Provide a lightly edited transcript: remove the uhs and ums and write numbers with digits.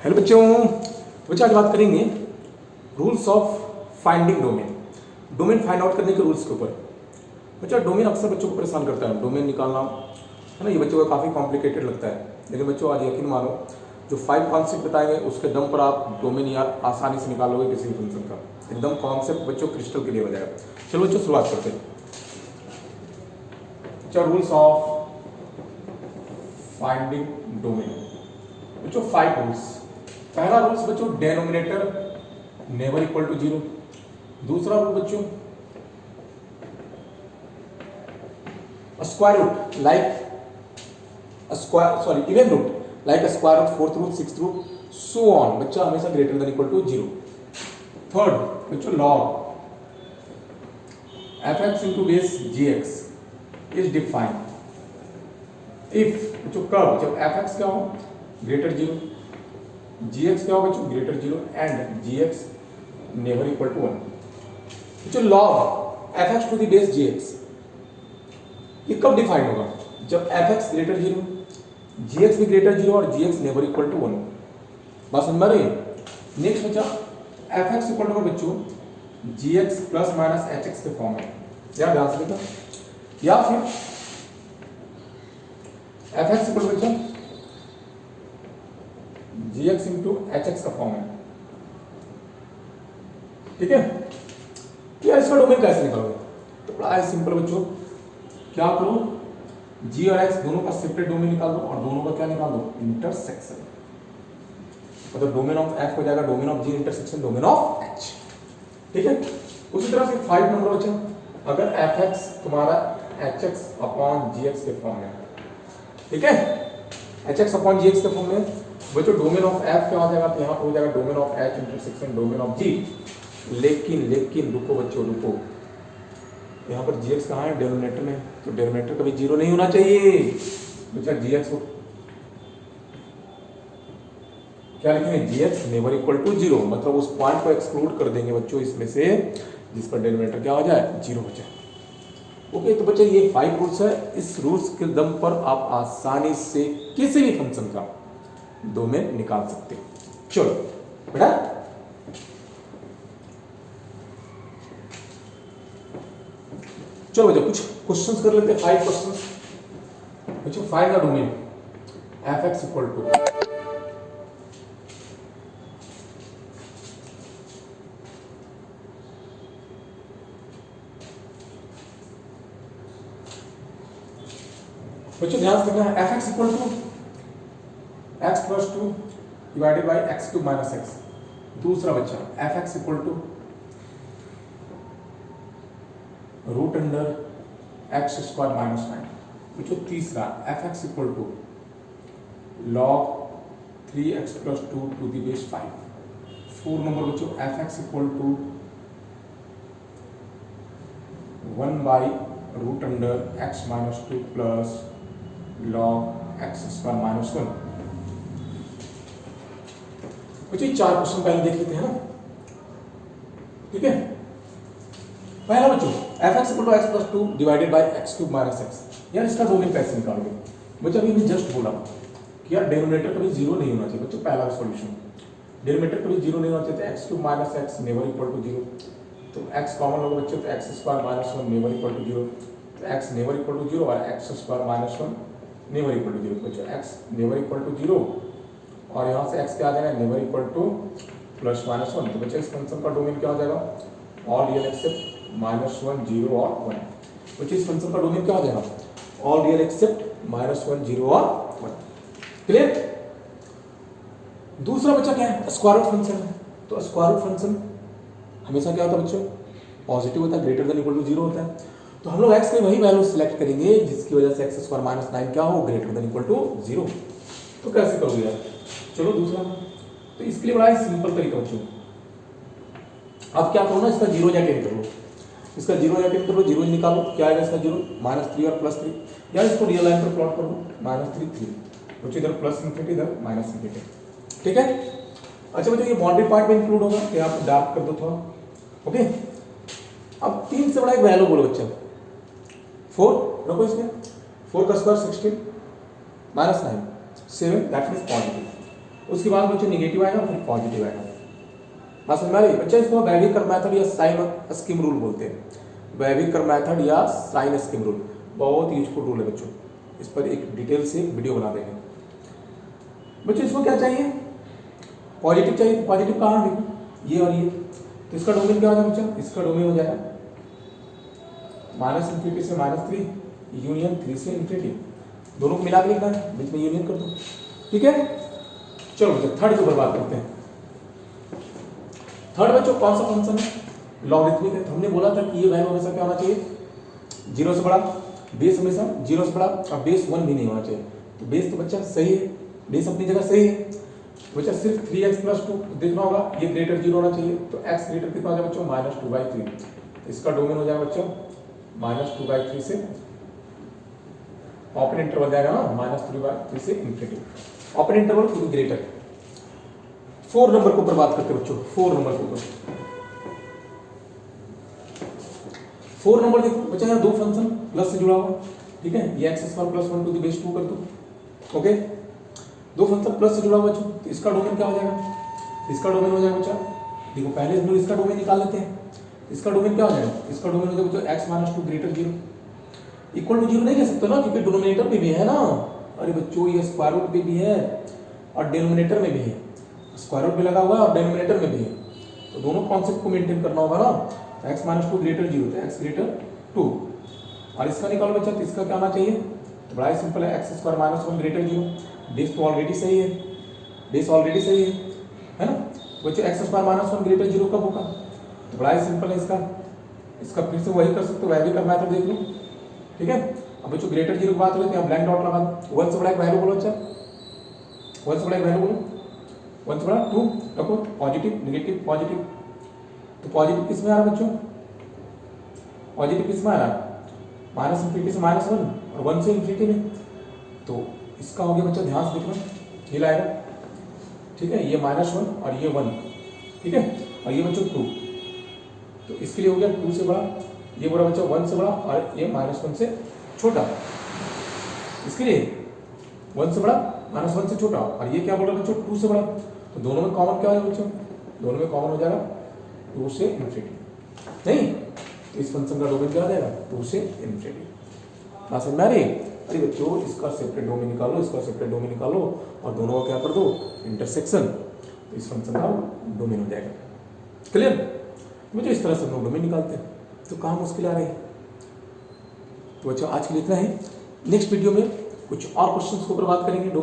Hello बच्चों। बच्चों आज बात करेंगे rules of finding domain. Domain find out करने के रूल्स के ऊपर। बच्चों डोमेन अक्सर बच्चों को परेशान करता है, डोमेन निकालना है ना, ये बच्चों को काफ़ी कॉम्प्लिकेटेड लगता है। लेकिन बच्चों आज यकीन मानो, जो 5 कॉन्सेप्ट बताएंगे उसके दम पर आप डोमेन यार आसानी से निकालोगे किसी भी फंक्शन का। एकदम कॉन्सेप्ट बच्चों क्रिस्टल क्लियर हो जाएगा। चलो बच्चों शुरुआत करते हैं। अच्छा, रूल्स ऑफ फाइंडिंग डोमेन। बच्चों 5 रूल्स। पहला रूल्स बच्चों, डेनोमिनेटर नेवर इक्वल टू 0। दूसरा रूल बच्चों, square root like square even root like square root, fourth root, sixth root, so on बच्चा हमेशा greater than equal to 0। Third बच्चों, log fx into base gx is defined if बच्चों कब, जब fx क्या हो ग्रेटर 0, gx क्या हो बच्चों greater 0 and gx never equal to 1। बच्चों log fx to the base gx ये कब डिफाइन होगा, जब fx ग्रेटर 0, gx भी ग्रेटर 0 और gx नेवर इक्वल टू 1। बात समझ में आ रही है। नेक्स्ट बच्चा fx इक्वल टू बच्चों gx प्लस माइनस hx के फॉर्म में, या ध्यान से देखो, या फिर fx इक्वल टू बच्चों gx इंटू hx का फॉर्म है। ठीक है, यार इसका डोमेन कैसे निकालोगे, तो बड़ा सिंपल बच्चों, क्या करो g और x दोनों का सेपरेट डोमेन निकाल दो और दोनों का क्या निकाल दो, इंटरसेक्शन। मतलब डोमेन ऑफ f हो जाएगा domain of g intersection domain of h। ठीक है, उसी तरह से 5 नंबर बच्चा, अगर fx तुम्हारा hx अपॉन gx के फॉर्म में, ठीक है, hx अपॉन gx के फॉर्म में बच्चों, डोमेन ऑफ f क्या हो जाएगा, तो यहाँ पर हो जाएगा domain of h intersection domain of g। लेकिन रुको बच्चों रुको, यहाँ पर gx कहाँ है, डिनोमिनेटर में, तो डिनोमिनेटर कभी 0 नहीं होना चाहिए बच्चा। gx को क्या लिखेंगे, gx नेवर इक्वल टू 0, मतलब उस पॉइंट को एक्सक्लूड कर देंगे बच्चों इसमें से जिस पर डिनोमिनेटर क्या हो जाए 0 हो जाए। ओके, तो बच्चों ये 5 रूल्स है। इस रूल्स के दम पर आप आसानी से किसी भी फंक्शन का डोमेन निकाल सकते हैं। चलो बेटा, चलो बच्चों कुछ क्वेश्चंस कर लेते हैं। 5 क्वेश्चंस बच्चों। Find the domain fx equal to, बच्चों ध्यान से देखना है, fx equal to x plus 2 divided by x cube minus x। दूसरा बच्चा fx equal to root under x square minus 9। बच्चों तीसरा fx equal to log 3x plus 2 to the base 5। 4 number बच्चों fx equal to 1 by root under x minus 2 plus log x square minus 1। बच्चों 4 question पहले देख लेते हैं ना। ठीक है, पहला बच्चों fx equal to x plus 2 divided by x cube minus x। यार इसका डोमेन कैसे निकालोगे बच्चों, अभी मैं जस्ट बोला कि यार डिनोमिनेटर कभी 0 नहीं होना चाहिए बच्चों। पहला सॉल्यूशन, डिनोमिनेटर कभी 0 नहीं होना चाहिए, x cube minus x never equal to 0। तो x कॉमन होगा बच्चों, तो x square minus 1 never equal to 0, तो x नेवर इक्वल टू 0 और x square minus 1 never equal to 0। बच्चों x नेवर इक्वल टू 0 और यहाँ से x क्या आ जाएगा, never equal two plus minus 1। तो बच्चों इस फंक्शन का डोमेन क्या हो जाएगा, ऑल रियल एक्सेप्ट माइनस 1 0 और 1। बच्चों इस फंक्शन का डोमेन क्या हो जाएगा, ऑल रियल एक्सेप्ट माइनस 1 0 और 1। क्लियर। दूसरा बच्चा क्या है, स्क्वायर रूट फंक्शन है। तो स्क्वायर रूट फंक्शन हमेशा क्या होता है बच्चों, पॉजिटिव होता है, ग्रेटर देन इक्वल टू 0 होता है। तो हम लोग x के वही वैल्यू सिलेक्ट करेंगे जिसकी वजह से x स्क्वायर माइनस 9 क्या हो, ग्रेटर देन इक्वल टू 0। तो कैसे करोगे यार, चलो दूसरा, तो इसके लिए बड़ा ही सिंपल तरीका बच्चों। अब क्या करो ना, इसका 0 या 10 करो, इसका 0 या 10 करो, 0 निकालो, क्या आएगा इसका 0, -3 और +3। यार इसको रियल लाइन पर प्लॉट कर दो, -3 3, बच्चों इधर प्लस इन्फिनिटी इधर माइनस इन्फिनिटी। ठीक है, अच्छा बच्चों ये बाउंड्री पॉइंट में इंक्लूड होगा, तो यहाँ पर डार्क कर दो थोड़ा। ओके, अब 3 से बड़ा एक वैल्यू बोलो बच्चा, 4 रखो इसमें, 4 का स्क्वायर 16 -9 7, दैट मीन्स पॉजिटिव। उसके बाद बच्चों निगेटिव आएगा फिर पॉजिटिव आएगा। बात समझ में आ रही है? बच्चा इसको वेविकर मेथड या साइन स्कीम रूल बोलते हैं। वेविकर मेथड या साइन स्कीम रूल बहुत यूजफुल रूल है बच्चों, इस पर एक डिटेल से वीडियो बना देंगे। बच्चों इसको क्या चाहिए, पॉजिटिव चाहिए। तो पॉजिटिव कहाँ है, ये और ये, तो इसका डोमेन क्या हो जाएगा बच्चा, इसका डोमेन हो जाएगा -∞ से -3 यूनियन 3 से इन्फिनिटी, दोनों को मिला के लिखना है, बीच में यूनियन कर दो। ठीक है, चलो बच्चा थर्ड को बर्बाद करते हैं। थर्ड बच्चों कौन सा फंक्शन है, लॉगरिथमिक है। तो हमने बोला था कि ये वैल्यू हमेशा क्या होना चाहिए, 0 से बड़ा, बेस हमेशा 0 से बड़ा और बेस 1 भी नहीं होना चाहिए। तो बेस तो बच्चा सही है, बेस अपनी जगह सही है। बच्चा सिर्फ 3x + 2 देखना होगा, ये ग्रेटर 0 होना चाहिए। तो x ग्रेटर कितना हो जाएगा बच्चों, -2/3। इसका डोमेन हो जाएगा बच्चों -2/3 से ओपन इंटरवल जाएगा ना, -3/3 से infinity, open interval to greater. 4 number को बर्बाद करते बच्चों, 4 नंबर को 4 नंबर देखो बच्चा, यहाँ दो फंक्शन प्लस से जुड़ा हुआ, ठीक है, ये x² + 1 टू द बेस 2 कर दो। ओके, दो फंक्शन प्लस से जुड़ा हुआ बच्चों, तो इसका डोमेन क्या हो जाएगा, इसका डोमेन हो जाएगा बच्चा, देखो पहले हम लोग इसका डोमेन निकाल लेते हैं। इसका डोमेन क्या हो जाएगा, इसका डोमेन हो जाएगा बच्चों x - 2 > 0 इक्वल टू 0 नहीं कह सकते ना, क्योंकि डिनोमिनेटर में भी है ना। अरे बच्चों ये स्क्वायर रूट पे भी है और डिनोमिनेटर में भी है, स्क्वायर रूट पे लगा हुआ है और डिनोमिनेटर में भी है, तो दोनों कॉन्सेप्ट को मेंटेन करना होगा ना। x - 2 > 0 तो x > 2, और इसका निकालो बच्चा, तो इसका क्या आना चाहिए, तो बड़ा ही सिंपल है, x² - 1 > 0। बेस तो ऑलरेडी सही है, बेस ऑलरेडी सही है ना बच्चों। x² - 1 > 0 कब होगा, तो बड़ा ही सिंपल है इसका फिर से वही कर सकते हो, वेविकर मेथड देख लो। ठीक है, अब बच्चों ग्रेटर 0 की बात हो रही है, ब्लैंक डॉट लगा दो। 1 से बड़ा एक वैल्यू बोलो बच्चा, 1 से बड़ा एक वैल्यू बोलो, 1 से बड़ा 2 रखो, पॉजिटिव नेगेटिव पॉजिटिव। तो पॉजिटिव किस में आ रहा है बच्चों, पॉजिटिव किस में आ रहा है, -∞ से -1 और 1 से इन्फिनिटी में। तो इसका हो गया बच्चा, ध्यान से देखना, ये लाएगा, ठीक है, ये -1 और ये 1, ठीक है, और ये बच्चों 2, तो इसके लिए हो गया 2 से बड़ा, ये बोला बच्चा 1 से बड़ा और ये -1 से छोटा, इसके लिए 1 से बड़ा -1 से छोटा, और ये क्या बोल रहा है बच्चों 2 से बड़ा। तो दोनों में कॉमन क्या है बच्चों, दोनों में कॉमन हो जाएगा 2 से इन्फिनिटी, नहीं तो इस फंक्शन का डोमेन क्या हो जाएगा, 2 से इन्फिनिटी। बात समझ में आ रही है? अरे बच्चों इसका सेपरेट डोमेन निकालो, इसका सेपरेट डोमेन निकालो और दोनों का क्या कर दो, इंटरसेक्शन, तो इस फंक्शन का डोमेन हो जाएगा। क्लियर बच्चों, इस तरह से हम लोग डोमेन निकालते हैं, तो कहाँ मुश्किल आ रही है। तो बच्चों आज के लिए इतना ही, नेक्स्ट वीडियो में कुछ और क्वेश्चंस को पर बात करेंगे।